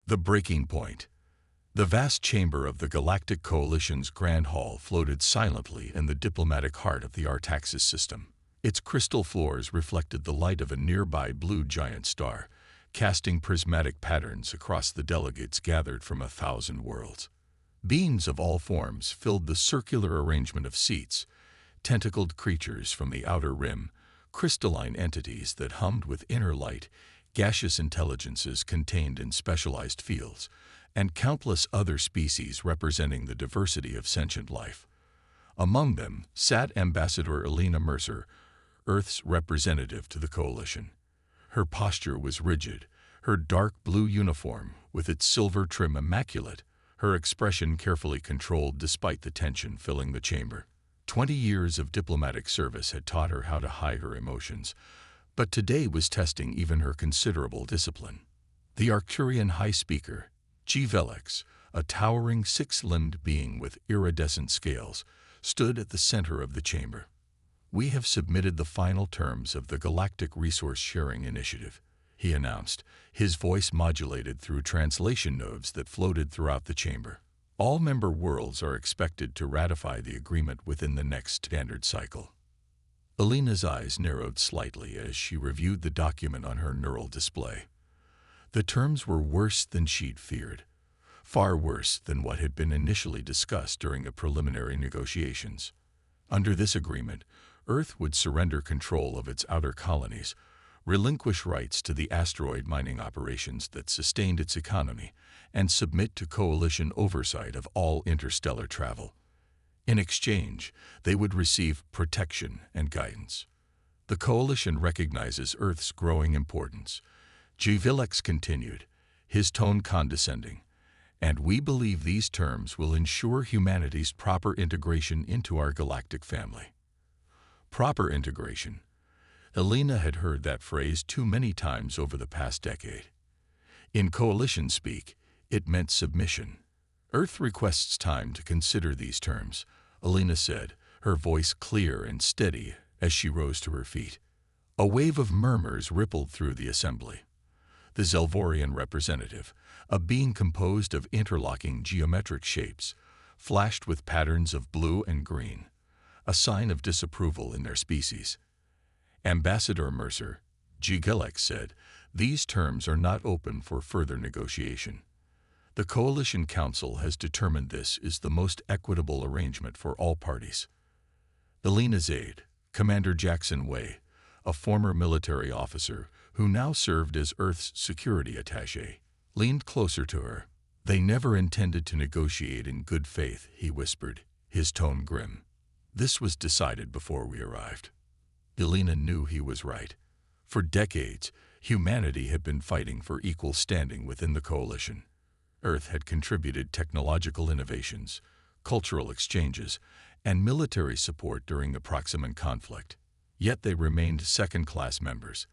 The breaking point. The vast chamber of the Galactic Coalition's Grand Hall floated silently in the diplomatic heart of the Artaxis system. Its crystal floors reflected the light of a nearby blue giant star, casting prismatic patterns across the delegates gathered from 1,000 worlds. Beings of all forms filled the circular arrangement of seats, tentacled creatures from the outer rim, crystalline entities that hummed with inner light, gaseous intelligences contained in specialized fields, and countless other species representing the diversity of sentient life. Among them sat Ambassador Elena Mercer, Earth's representative to the Coalition. Her posture was rigid, her dark blue uniform with its silver trim immaculate, her expression carefully controlled despite the tension filling the chamber. 20 years of diplomatic service had taught her how to hide her emotions, but today was testing even her considerable discipline. The Arcturian High Speaker, Velix, a towering six-limbed being with iridescent scales, stood at the center of the chamber. "We have submitted the final terms of the Galactic Resource Sharing Initiative," he announced, his voice modulated through translation nodes that floated throughout the chamber. "All member worlds are expected to ratify the agreement within the next standard cycle." Elena's eyes narrowed slightly as she reviewed the document on her neural display. The terms were worse than she'd feared, far worse than what had been initially discussed during the preliminary negotiations. Under this agreement, Earth would surrender control of its outer colonies, relinquish rights to the asteroid mining operations that sustained its economy, and submit to Coalition oversight of all interstellar travel. In exchange, they would receive protection and guidance. "The Coalition recognizes Earth's growing importance," Velix continued, his tone condescending, "and we believe these terms will ensure humanity's proper integration into our galactic family." Proper integration. Elena had heard that phrase too many times over the past decade. In Coalition speak, it meant submission. "Earth requests time to consider these terms," Elena said, her voice clear and steady as she rose to her feet. A wave of murmurs rippled through the assembly. The Zelvorian representative, a being composed of interlocking geometric shapes, flashed with patterns of blue and green, a sign of disapproval in their species. Ambassador Mercer, Velix said, "These terms are not open for further negotiation. The Coalition Council has determined this is the most equitable arrangement for all parties." Elena's aide, Commander Jackson Way, a former military officer who now served as Earth's security attaché, leaned closer to her. "They never intended to negotiate in good faith," he whispered, his tone grim. "This was decided before we arrived." Elena knew he was right. For decades, humanity had been fighting for equal standing within the Coalition. Earth had contributed technological innovations, cultural exchanges, and military support during the Proximan conflict. Yet they remained second-class members,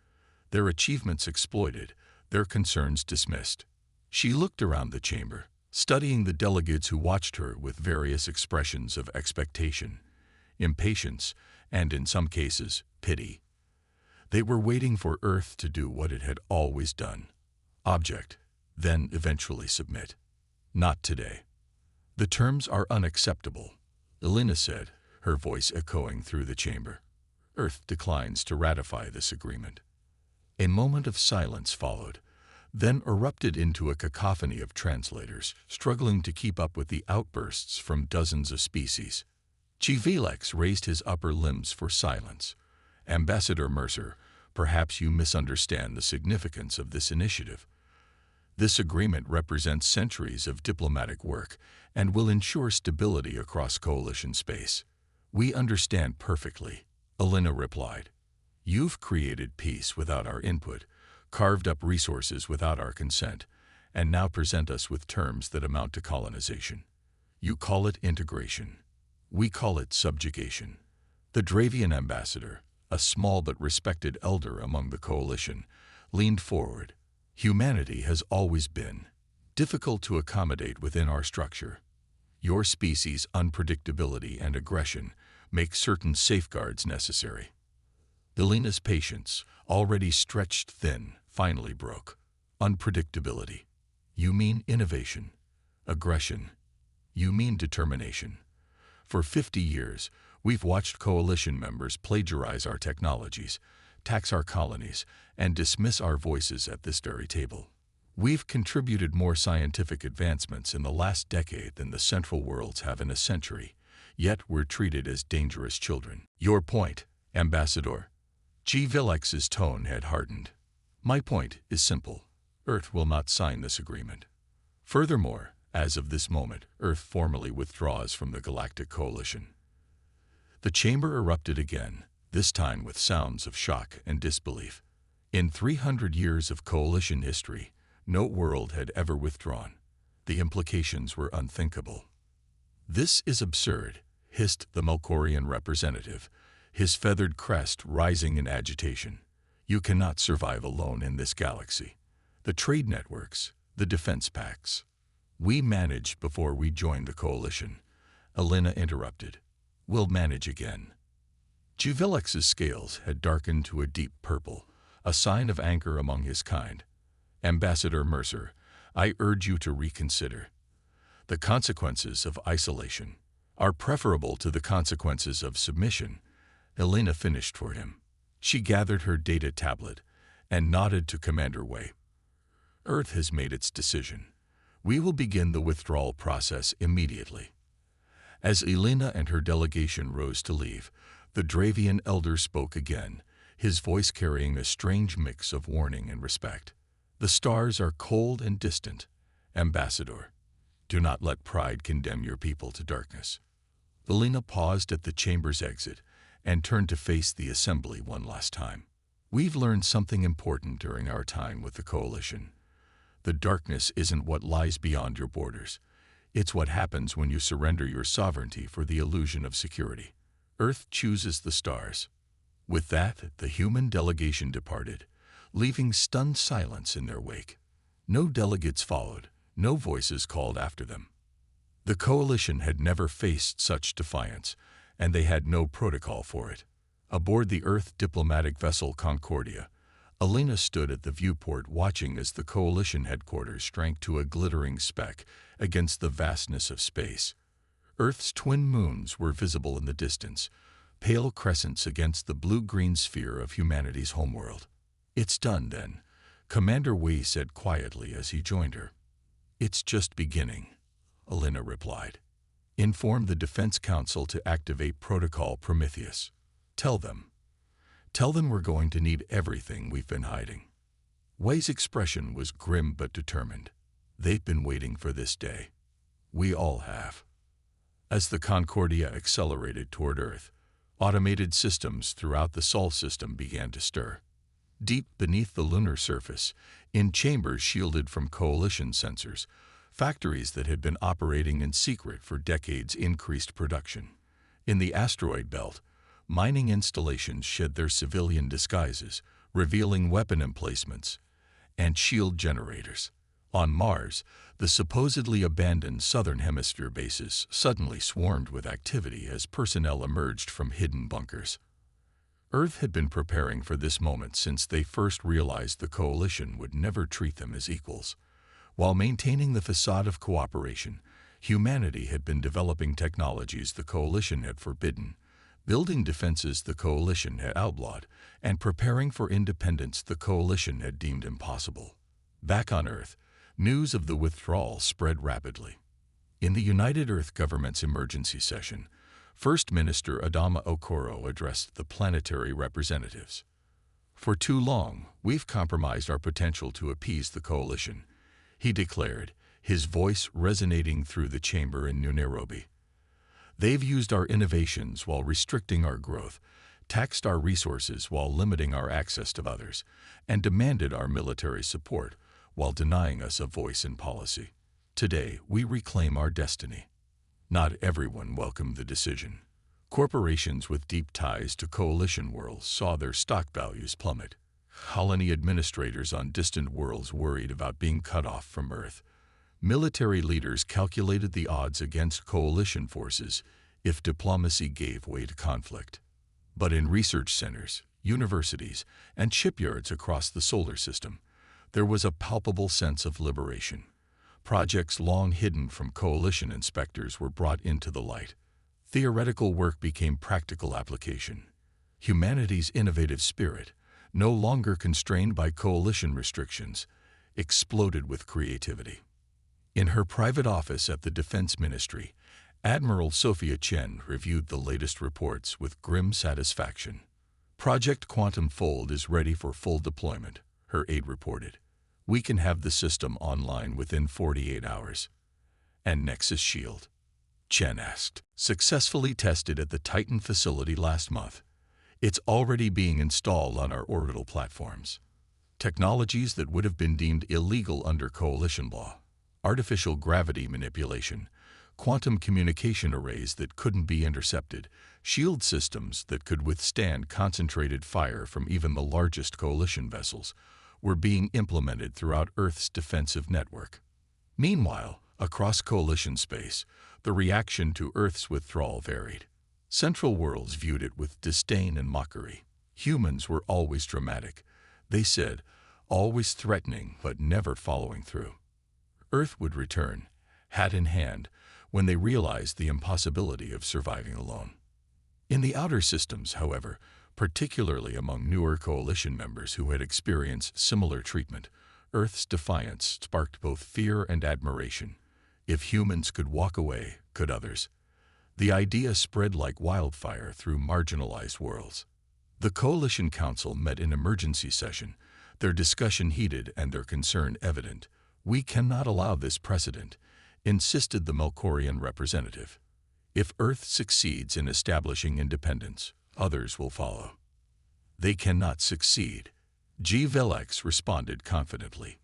their achievements exploited, their concerns dismissed. She looked around the chamber, studying the delegates who watched her with various expressions of expectation, impatience, and in some cases, pity. They were waiting for Earth to do what it had always done: object, then eventually submit. Not today. "The terms are unacceptable," Elena said, her voice echoing through the chamber. "Earth declines to ratify this agreement." A moment of silence followed, then erupted into a cacophony of translators, struggling to keep up with the outbursts from dozens of species. Velix raised his upper limbs for silence. "Ambassador Mercer, perhaps you misunderstand the significance of this initiative. This agreement represents centuries of diplomatic work and will ensure stability across Coalition space." "We understand perfectly," Elena replied. "You've created peace without our input, carved up resources without our consent, and now present us with terms that amount to colonization. You call it integration. We call it subjugation." The Dravian ambassador, a small but respected elder among the Coalition, leaned forward. "Humanity has always been difficult to accommodate within our structure. Your species' unpredictability and aggression make certain safeguards necessary." Elena's patience, already stretched thin, finally broke. Unpredictability. You mean innovation. Aggression. You mean determination. For 50 years, we've watched coalition members plagiarize our technologies, tax our colonies, and dismiss our voices at this very table. We've contributed more scientific advancements in the last decade than the Central Worlds have in a century, yet we're treated as dangerous children. Your point, Ambassador. G. Villex's tone had hardened. My point is simple. Earth will not sign this agreement. Furthermore, as of this moment, Earth formally withdraws from the Galactic Coalition. The chamber erupted again, this time with sounds of shock and disbelief. In 300 years of coalition history, no world had ever withdrawn. The implications were unthinkable. This is absurd, hissed the Melkorian representative, his feathered crest rising in agitation. You cannot survive alone in this galaxy. The trade networks, the defense pacts. We managed before we joined the coalition. Elena interrupted. We'll manage again. Juvilex's scales had darkened to a deep purple, a sign of anger among his kind. Ambassador Mercer, I urge you to reconsider. The consequences of isolation are preferable to the consequences of submission. Elena finished for him. She gathered her data tablet and nodded to Commander Wei. Earth has made its decision. We will begin the withdrawal process immediately. As Elena and her delegation rose to leave, the Dravian elder spoke again, his voice carrying a strange mix of warning and respect. The stars are cold and distant, Ambassador. Do not let pride condemn your people to darkness. Elena paused at the chamber's exit and turned to face the assembly one last time. We've learned something important during our time with the coalition. The darkness isn't what lies beyond your borders. It's what happens when you surrender your sovereignty for the illusion of security. Earth chooses the stars. With that, the human delegation departed, leaving stunned silence in their wake. No delegates followed, no voices called after them. The coalition had never faced such defiance, and they had no protocol for it. Aboard the Earth diplomatic vessel Concordia, Elena stood at the viewport watching as the coalition headquarters shrank to a glittering speck against the vastness of space. Earth's twin moons were visible in the distance, pale crescents against the blue-green sphere of humanity's homeworld. It's done, then, Commander Wei said quietly as he joined her. It's just beginning, Elena replied. Inform the Defense Council to activate Protocol Prometheus. Tell them we're going to need everything we've been hiding. Wei's expression was grim but determined. They've been waiting for this day. We all have. As the Concordia accelerated toward Earth, automated systems throughout the Sol system began to stir. Deep beneath the lunar surface, in chambers shielded from coalition sensors, factories that had been operating in secret for decades increased production. In the asteroid belt, mining installations shed their civilian disguises, revealing weapon emplacements and shield generators. On Mars, the supposedly abandoned Southern Hemisphere bases suddenly swarmed with activity as personnel emerged from hidden bunkers. Earth had been preparing for this moment since they first realized the coalition would never treat them as equals. While maintaining the facade of cooperation, humanity had been developing technologies the coalition had forbidden, building defenses the coalition had outlawed, and preparing for independence the coalition had deemed impossible. Back on Earth, news of the withdrawal spread rapidly. In the United Earth Government's emergency session, First Minister Adama Okoro addressed the planetary representatives. For too long, we've compromised our potential to appease the coalition, he declared, his voice resonating through the chamber in New Nairobi. They've used our innovations while restricting our growth, taxed our resources while limiting our access to others, and demanded our military support while denying us a voice in policy. Today, we reclaim our destiny. Not everyone welcomed the decision. Corporations with deep ties to coalition worlds saw their stock values plummet. Colony administrators on distant worlds worried about being cut off from Earth. Military leaders calculated the odds against coalition forces if diplomacy gave way to conflict. But in research centers, universities, and shipyards across the solar system, there was a palpable sense of liberation. Projects long hidden from coalition inspectors were brought into the light. Theoretical work became practical application. Humanity's innovative spirit, no longer constrained by coalition restrictions, exploded with creativity. In her private office at the Defense Ministry, Admiral Sophia Chen reviewed the latest reports with grim satisfaction. Project Quantum Fold is ready for full deployment, her aide reported. We can have the system online within 48 hours. And Nexus Shield? Chen asked. Successfully tested at the Titan facility last month. It's already being installed on our orbital platforms. Technologies that would have been deemed illegal under coalition law. Artificial gravity manipulation, quantum communication arrays that couldn't be intercepted, shield systems that could withstand concentrated fire from even the largest coalition vessels, were being implemented throughout Earth's defensive network. Meanwhile, across coalition space, the reaction to Earth's withdrawal varied. Central worlds viewed it with disdain and mockery. Humans were always dramatic, they said, always threatening but never following through. Earth would return, hat in hand, when they realized the impossibility of surviving alone. In the outer systems, however, particularly among newer coalition members who had experienced similar treatment, Earth's defiance sparked both fear and admiration. If humans could walk away, could others? The idea spread like wildfire through marginalized worlds. The Coalition Council met in emergency session, their discussion heated and their concern evident. We cannot allow this precedent, insisted the Melkorian representative. If Earth succeeds in establishing independence, others will follow. They cannot succeed, G. Velex responded confidently.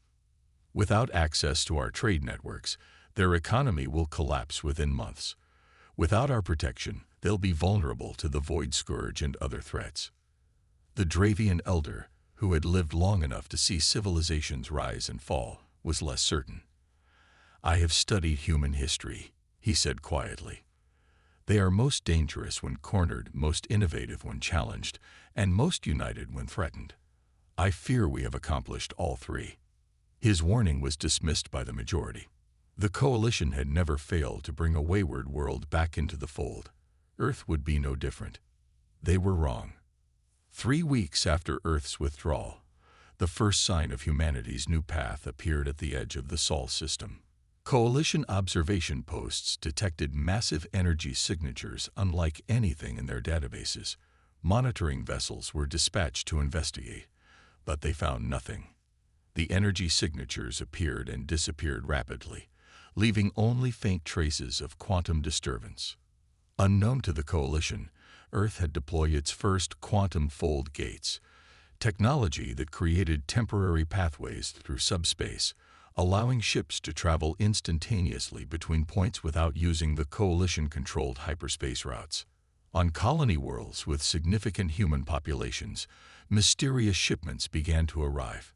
Without access to our trade networks, their economy will collapse within months. Without our protection, they'll be vulnerable to the Void Scourge and other threats. The Dravian elder, who had lived long enough to see civilizations rise and fall, was less certain. I have studied human history, he said quietly. They are most dangerous when cornered, most innovative when challenged, and most united when threatened. I fear we have accomplished all three. His warning was dismissed by the majority. The coalition had never failed to bring a wayward world back into the fold. Earth would be no different. They were wrong. 3 weeks after Earth's withdrawal, the first sign of humanity's new path appeared at the edge of the Sol system. Coalition observation posts detected massive energy signatures unlike anything in their databases. Monitoring vessels were dispatched to investigate, but they found nothing. The energy signatures appeared and disappeared rapidly, leaving only faint traces of quantum disturbance. Unknown to the coalition, Earth had deployed its first quantum fold gates, technology that created temporary pathways through subspace, allowing ships to travel instantaneously between points without using the coalition-controlled hyperspace routes. On colony worlds with significant human populations, mysterious shipments began to arrive.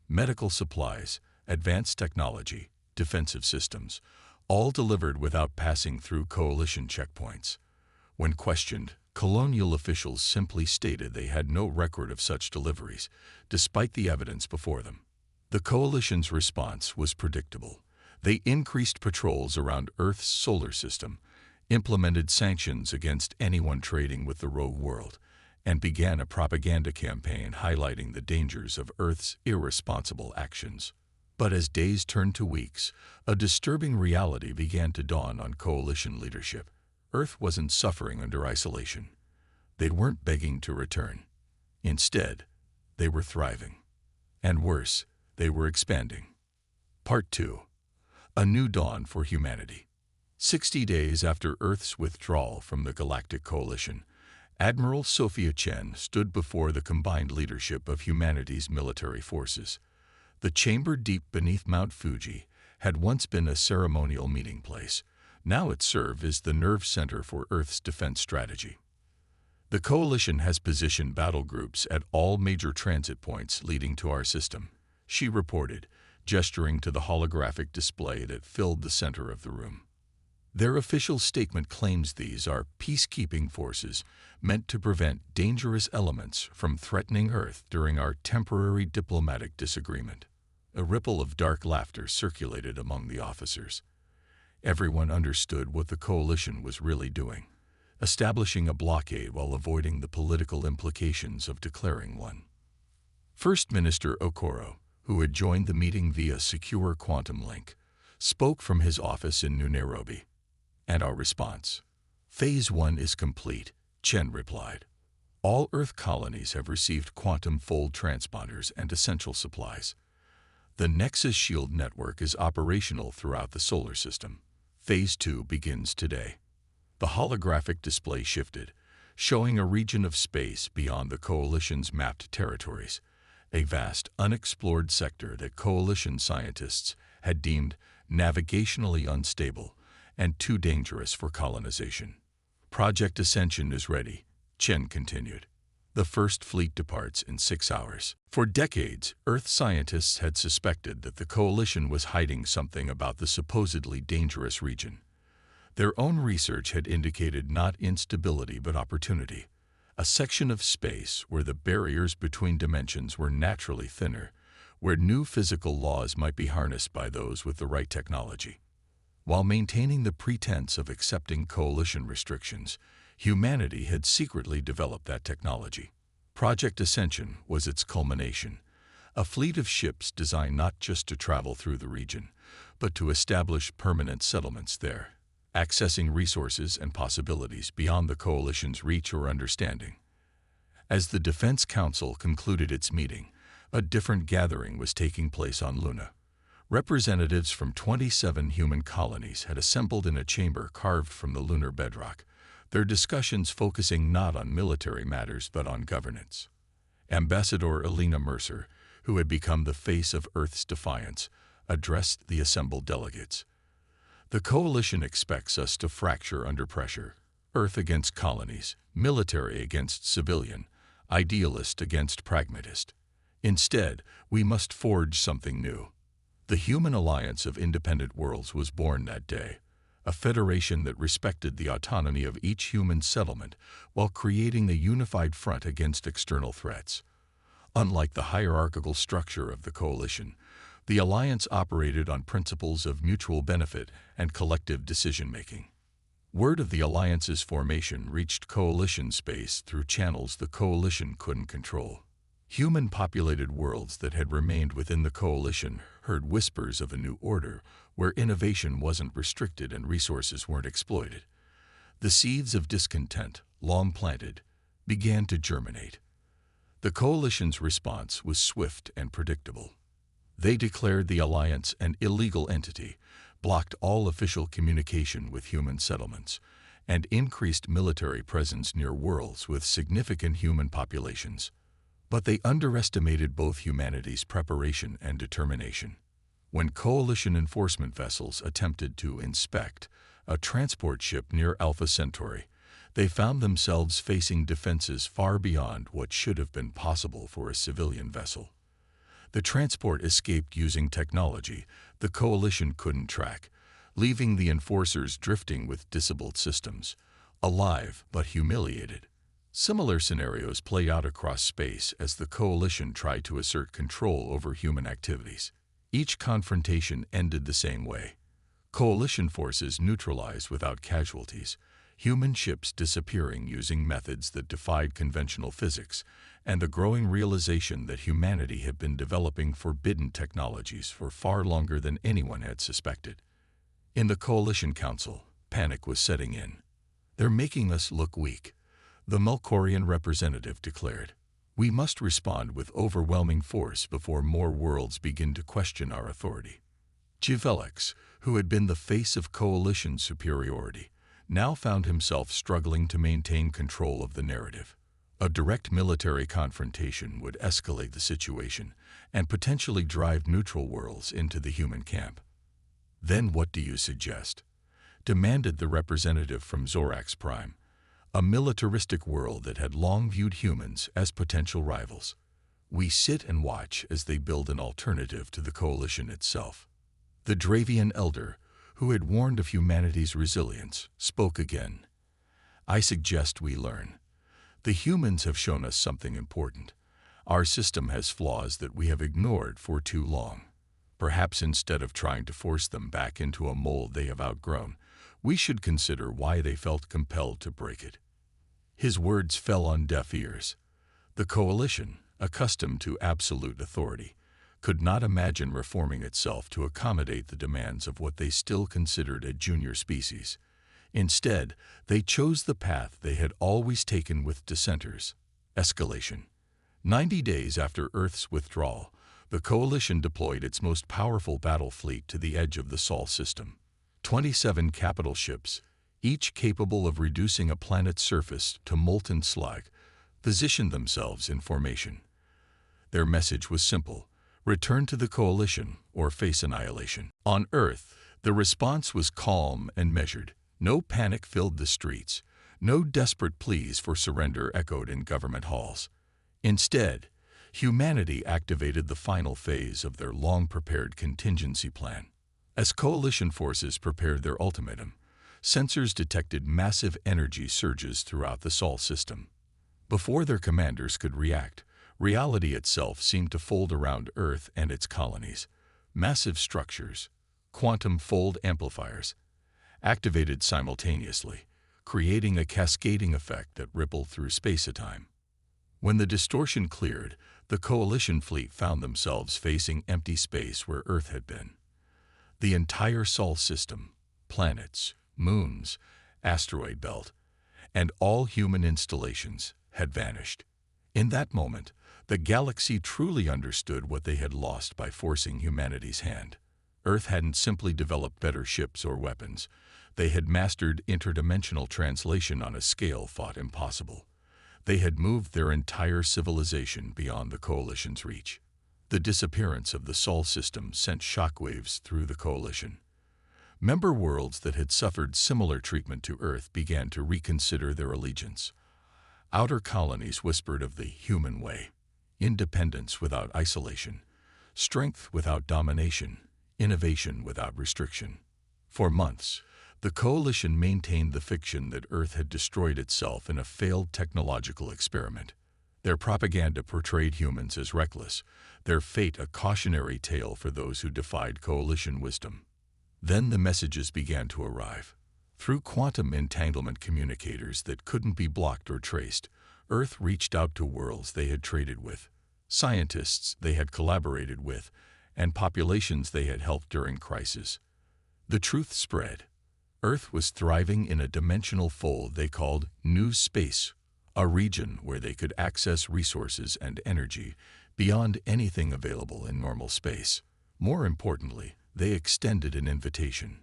Medical supplies, advanced technology, defensive systems, all delivered without passing through coalition checkpoints. When questioned, colonial officials simply stated they had no record of such deliveries, despite the evidence before them. The coalition's response was predictable. They increased patrols around Earth's solar system, implemented sanctions against anyone trading with the rogue world, and began a propaganda campaign highlighting the dangers of Earth's irresponsible actions. But as days turned to weeks, a disturbing reality began to dawn on coalition leadership. Earth wasn't suffering under isolation. They weren't begging to return. Instead, they were thriving. And worse, they were expanding. Part 2. A New Dawn for Humanity. 60 days after Earth's withdrawal from the Galactic Coalition, Admiral Sophia Chen stood before the combined leadership of humanity's military forces. The chamber deep beneath Mount Fuji had once been a ceremonial meeting place. Now it served as the nerve center for Earth's defense strategy. The coalition has positioned battle groups at all major transit points leading to our system, she reported, gesturing to the holographic display that filled the center of the room. Their official statement claims these are peacekeeping forces meant to prevent dangerous elements from threatening Earth during our temporary diplomatic disagreement. A ripple of dark laughter circulated among the officers. Everyone understood what the coalition was really doing, establishing a blockade while avoiding the political implications of declaring one. First Minister Okoro, who had joined the meeting via secure quantum link, spoke from his office in New Nairobi. And our response? Phase 1 is complete, Chen replied. All Earth colonies have received quantum fold transponders and essential supplies. The Nexus Shield network is operational throughout the solar system. Phase 2 begins today. The holographic display shifted, showing a region of space beyond the Coalition's mapped territories, a vast, unexplored sector that Coalition scientists had deemed navigationally unstable and too dangerous for colonization. Project Ascension is ready, Chen continued. The first fleet departs in 6 hours. For decades, Earth scientists had suspected that the Coalition was hiding something about the supposedly dangerous region. Their own research had indicated not instability but opportunity, a section of space where the barriers between dimensions were naturally thinner, where new physical laws might be harnessed by those with the right technology. While maintaining the pretense of accepting Coalition restrictions, humanity had secretly developed that technology. Project Ascension was its culmination, a fleet of ships designed not just to travel through the region, but to establish permanent settlements there, accessing resources and possibilities beyond the Coalition's reach or understanding. As the Defense Council concluded its meeting, a different gathering was taking place on Luna. Representatives from 27 human colonies had assembled in a chamber carved from the lunar bedrock, their discussions focusing not on military matters but on governance. Ambassador Elena Mercer, who had become the face of Earth's Defiance, addressed the assembled delegates. The Coalition expects us to fracture under pressure, Earth against colonies, military against civilian, idealist against pragmatist. Instead, we must forge something new. The Human Alliance of Independent Worlds was born that day, a federation that respected the autonomy of each human settlement while creating a unified front against external threats. Unlike the hierarchical structure of the Coalition, the Alliance operated on principles of mutual benefit and collective decision-making. Word of the Alliance's formation reached Coalition space through channels the Coalition couldn't control. Human-populated worlds that had remained within the Coalition heard whispers of a new order where innovation wasn't restricted and resources weren't exploited. The seeds of discontent, long planted, began to germinate. The Coalition's response was swift and predictable. They declared the Alliance an illegal entity, blocked all official communication with human settlements, and increased military presence near worlds with significant human populations. But they underestimated both humanity's preparation and determination. When Coalition enforcement vessels attempted to inspect a transport ship near Alpha Centauri, they found themselves facing defenses far beyond what should have been possible for a civilian vessel. The transport escaped using technology the Coalition couldn't track, leaving the enforcers drifting with disabled systems, alive but humiliated. Similar scenarios play out across space as the Coalition tried to assert control over human activities. Each confrontation ended the same way. Coalition forces neutralized without casualties, human ships disappearing using methods that defied conventional physics, and the growing realization that humanity had been developing forbidden technologies for far longer than anyone had suspected. In the Coalition Council, panic was setting in. "They're making us look weak," the Melkorian representative declared. "We must respond with overwhelming force before more worlds begin to question our authority." Jivelix, who had been the face of Coalition superiority, now found himself struggling to maintain control of the narrative. A direct military confrontation would escalate the situation and potentially drive neutral worlds into the human camp. "Then what do you suggest?" demanded the representative from Zorax Prime, a militaristic world that had long viewed humans as potential rivals. "We sit and watch as they build an alternative to the Coalition itself." The Dravian elder, who had warned of humanity's resilience, spoke again. "I suggest we learn. The humans have shown us something important. Our system has flaws that we have ignored for too long. Perhaps instead of trying to force them back into a mold they have outgrown, we should consider why they felt compelled to break it. His words fell on deaf ears. The coalition, accustomed to absolute authority, could not imagine reforming itself to accommodate the demands of what they still considered a junior species. Instead, they chose the path they had always taken with dissenters: escalation. 90 days after Earth's withdrawal, the Coalition deployed its most powerful battle fleet to the edge of the Sol system. 27 capital ships, each capable of reducing a planet's surface to molten slag, positioned themselves in formation. Their message was simple: return to the Coalition or face annihilation. On Earth, the response was calm and measured. No panic filled the streets. No desperate pleas for surrender echoed in government halls. Instead, humanity activated the final phase of their long-prepared contingency plan. As coalition forces prepared their ultimatum, sensors detected massive energy surges throughout the Sol system. Before their commanders could react, reality itself seemed to fold around Earth and its colonies. Massive structures, quantum fold amplifiers, activated simultaneously, creating a cascading effect that rippled through space-time. When the distortion cleared, the Coalition fleet found themselves facing empty space where Earth had been. The entire Sol system, planets, moons, asteroid belt, and all human installations had vanished. In that moment, the galaxy truly understood what they had lost by forcing humanity's hand. Earth hadn't simply developed better ships or weapons. They had mastered interdimensional translation on a scale thought impossible. They had moved their entire civilization beyond the Coalition's reach. The disappearance of the Sol system sent shockwaves through the Coalition. Member worlds that had suffered similar treatment to Earth began to reconsider their allegiance. Outer colonies whispered of the human way: independence without isolation, strength without domination, innovation without restriction. For months, the Coalition maintained the fiction that Earth had destroyed itself in a failed technological experiment. Their propaganda portrayed humans as reckless, their fate a cautionary tale for those who defied Coalition wisdom. Then the messages began to arrive. Through quantum entanglement communicators that couldn't be blocked or traced, Earth reached out to worlds they had traded with, scientists they had collaborated with, and populations they had helped during crisis. The truth spread. Earth was thriving in a dimensional fold they called New Space, a region where they could access resources and energy beyond anything available in normal space. More importantly, they extended an invitation.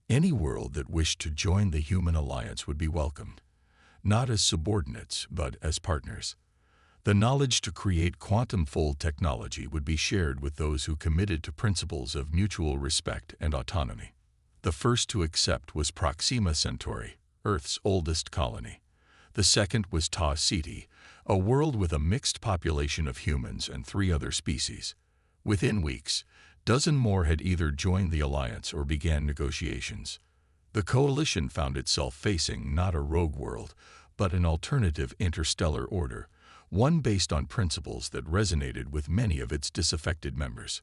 Any world that wished to join the human alliance would be welcomed, not as subordinates, but as partners. The knowledge to create quantum fold technology would be shared with those who committed to principles of mutual respect and autonomy. The first to accept was Proxima Centauri, Earth's oldest colony. The second was Tau Ceti, a world with a mixed population of humans and 3 other species. Within weeks, dozen more had either joined the alliance or began negotiations. The Coalition found itself facing not a rogue world, but an alternative interstellar order, one based on principles that resonated with many of its disaffected members.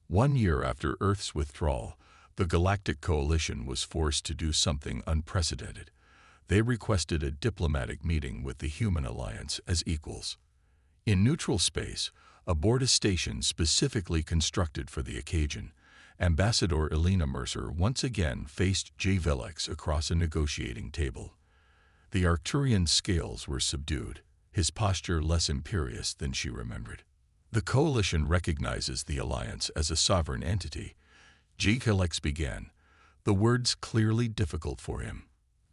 1 year after Earth's withdrawal, the Galactic Coalition was forced to do something unprecedented. They requested a diplomatic meeting with the human alliance as equals. In neutral space, aboard a station specifically constructed for the occasion, Ambassador Elena Mercer once again faced J. Velix across a negotiating table. The Arcturian scales were subdued, his posture less imperious than she remembered. The Coalition recognizes the alliance as a sovereign entity. J. Velix began, the words clearly difficult for him.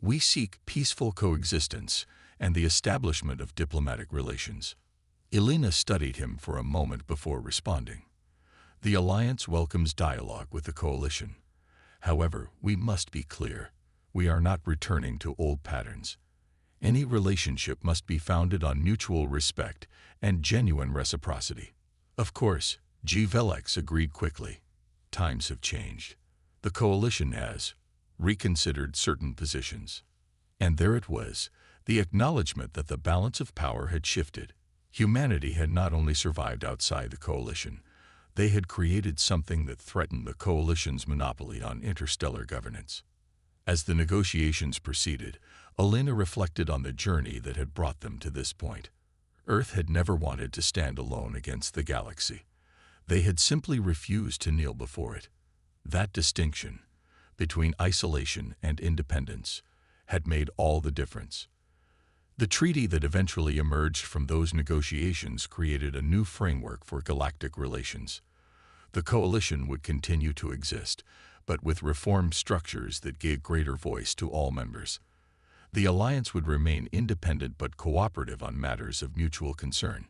We seek peaceful coexistence and the establishment of diplomatic relations. Elena studied him for a moment before responding. The alliance welcomes dialogue with the Coalition. However, we must be clear. We are not returning to old patterns. Any relationship must be founded on mutual respect and genuine reciprocity. Of course, G. Velix agreed quickly. Times have changed. The Coalition has reconsidered certain positions. And there it was, the acknowledgement that the balance of power had shifted. Humanity had not only survived outside the Coalition, They had created something that threatened the Coalition's monopoly on interstellar governance. As the negotiations proceeded, Elena reflected on the journey that had brought them to this point. Earth had never wanted to stand alone against the galaxy. They had simply refused to kneel before it. That distinction between isolation and independence had made all the difference. The treaty that eventually emerged from those negotiations created a new framework for galactic relations. The Coalition would continue to exist, but with reformed structures that gave greater voice to all members. The alliance would remain independent but cooperative on matters of mutual concern.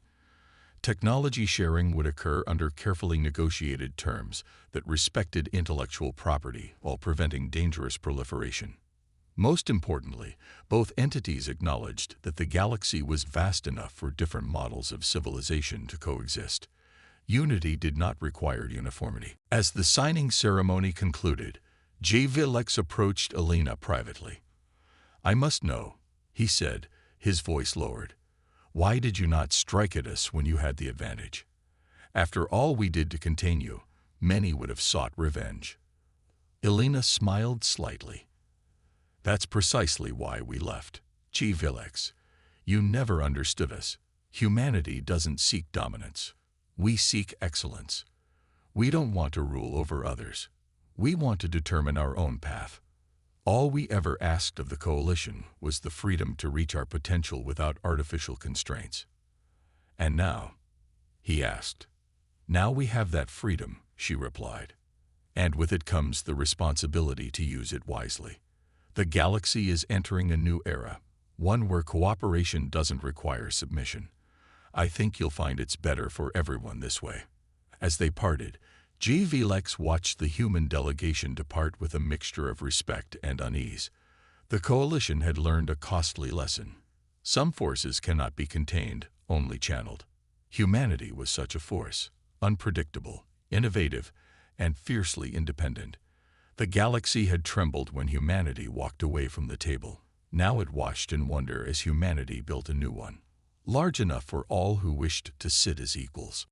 Technology sharing would occur under carefully negotiated terms that respected intellectual property while preventing dangerous proliferation. Most importantly, both entities acknowledged that the galaxy was vast enough for different models of civilization to coexist. Unity did not require uniformity. As the signing ceremony concluded, J-Vilex approached Elena privately. "I must know," he said, his voice lowered. "Why did you not strike at us when you had the advantage? After all we did to contain you, many would have sought revenge." Elena smiled slightly. "That's precisely why we left. J-Vilex, you never understood us. Humanity doesn't seek dominance. We seek excellence. We don't want to rule over others. We want to determine our own path. All we ever asked of the Coalition was the freedom to reach our potential without artificial constraints." "And now?" he asked. "Now we have that freedom," she replied. "And with it comes the responsibility to use it wisely. The galaxy is entering a new era, one where cooperation doesn't require submission. I think you'll find it's better for everyone this way." As they parted, J-Vilex watched the human delegation depart with a mixture of respect and unease. The Coalition had learned a costly lesson. Some forces cannot be contained, only channeled. Humanity was such a force, unpredictable, innovative, and fiercely independent. The galaxy had trembled when humanity walked away from the table. Now it watched in wonder as humanity built a new one, large enough for all who wished to sit as equals.